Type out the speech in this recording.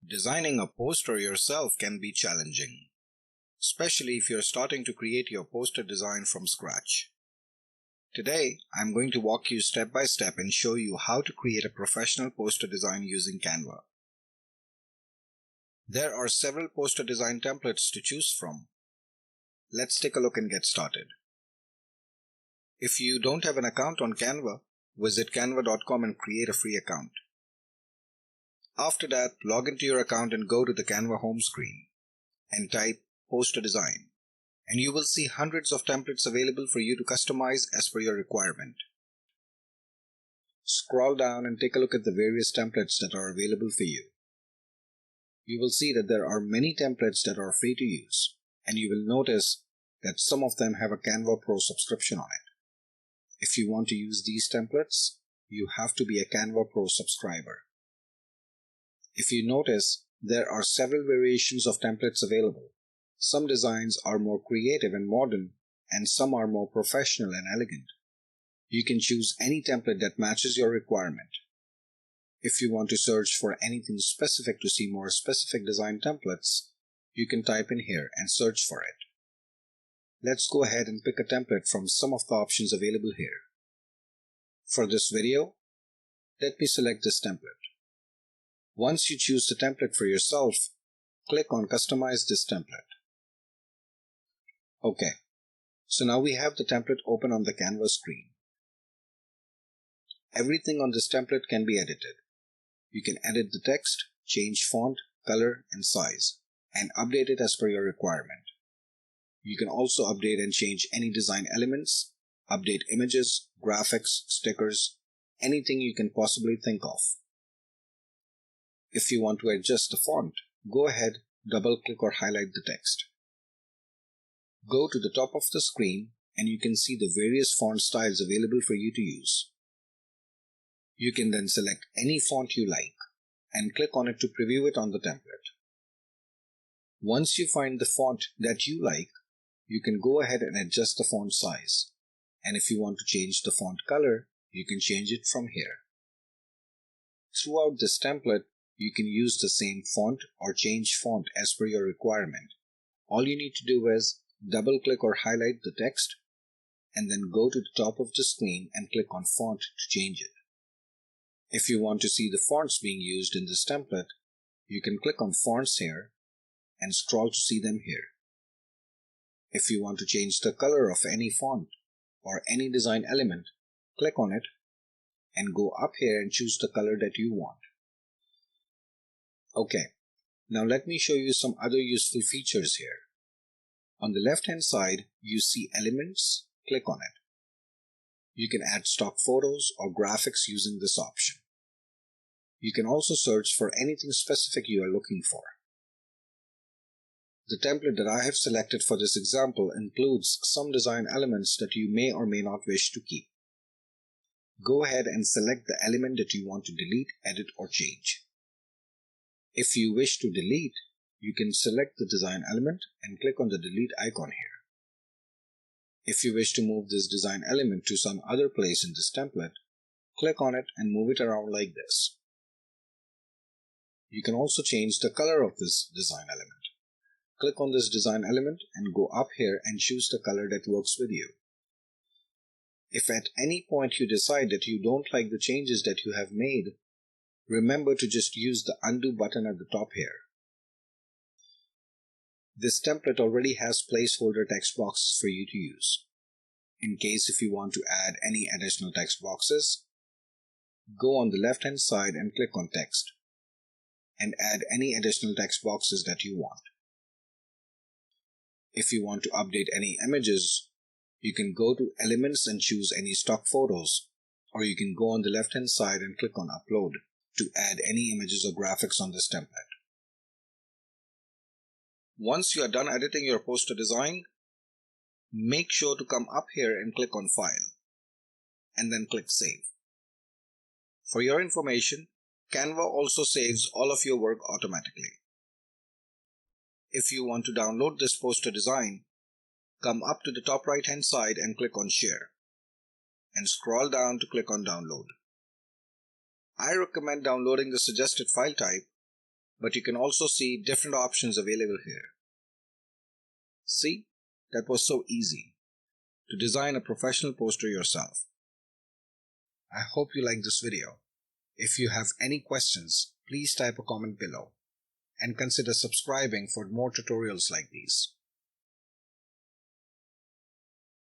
Designing a poster yourself can be challenging, especially if you're starting to create your poster design from scratch. Today, I'm going to walk you step by step and show you how to create a professional poster design using Canva. There are several poster design templates to choose from. Let's take a look and get started. If you don't have an account on Canva, visit canva.com and create a free account. After that, log into your account and go to the Canva home screen and type poster design, and you will see hundreds of templates available for you to customize as per your requirement. Scroll down and take a look at the various templates that are available for you. You will see that there are many templates that are free to use, and you will notice that some of them have a Canva Pro subscription on it. If you want to use these templates, you have to be a Canva Pro subscriber. If you notice, there are several variations of templates available. Some designs are more creative and modern, and some are more professional and elegant. You can choose any template that matches your requirement. If you want to search for anything specific to see more specific design templates, you can type in here and search for it. Let's go ahead and pick a template from some of the options available here. For this video, let me select this template. Once you choose the template for yourself, click on Customize this template. Okay, so now we have the template open on the Canva screen. Everything on this template can be edited. You can edit the text, change font, color, and size, and update it as per your requirement. You can also update and change any design elements, update images, graphics, stickers, anything you can possibly think of. If you want to adjust the font, go ahead, double-click or highlight the text. Go to the top of the screen and you can see the various font styles available for you to use. You can then select any font you like and click on it to preview it on the template. Once you find the font that you like, you can go ahead and adjust the font size. And if you want to change the font color, you can change it from here. Throughout this template, you can use the same font or change font as per your requirement. All you need to do is double-click or highlight the text and then go to the top of the screen and click on Font to change it. If you want to see the fonts being used in this template, you can click on Fonts here and scroll to see them here. If you want to change the color of any font or any design element, click on it and go up here and choose the color that you want. Okay, now let me show you some other useful features here. On the left-hand side, you see Elements. Click on it. You can add stock photos or graphics using this option. You can also search for anything specific you are looking for. The template that I have selected for this example includes some design elements that you may or may not wish to keep. Go ahead and select the element that you want to delete, edit, or change. If you wish to delete, you can select the design element and click on the delete icon here. If you wish to move this design element to some other place in this template, click on it and move it around like this. You can also change the color of this design element. Click on this design element and go up here and choose the color that works with you. If at any point you decide that you don't like the changes that you have made, remember to just use the undo button at the top here. This template already has placeholder text boxes for you to use. In case if you want to add any additional text boxes, go on the left-hand side and click on Text and add any additional text boxes that you want. If you want to update any images, you can go to Elements and choose any stock photos, or you can go on the left-hand side and click on Upload to add any images or graphics on this template. Once you are done editing your poster design, make sure to come up here and click on File, and then click Save. For your information, Canva also saves all of your work automatically. If you want to download this poster design, come up to the top right-hand side and click on Share, and scroll down to click on Download. I recommend downloading the suggested file type but you can also see different options available here. See, that was so easy to design a professional poster yourself. I hope you liked this video. If you have any questions, please type a comment below and consider subscribing for more tutorials like these.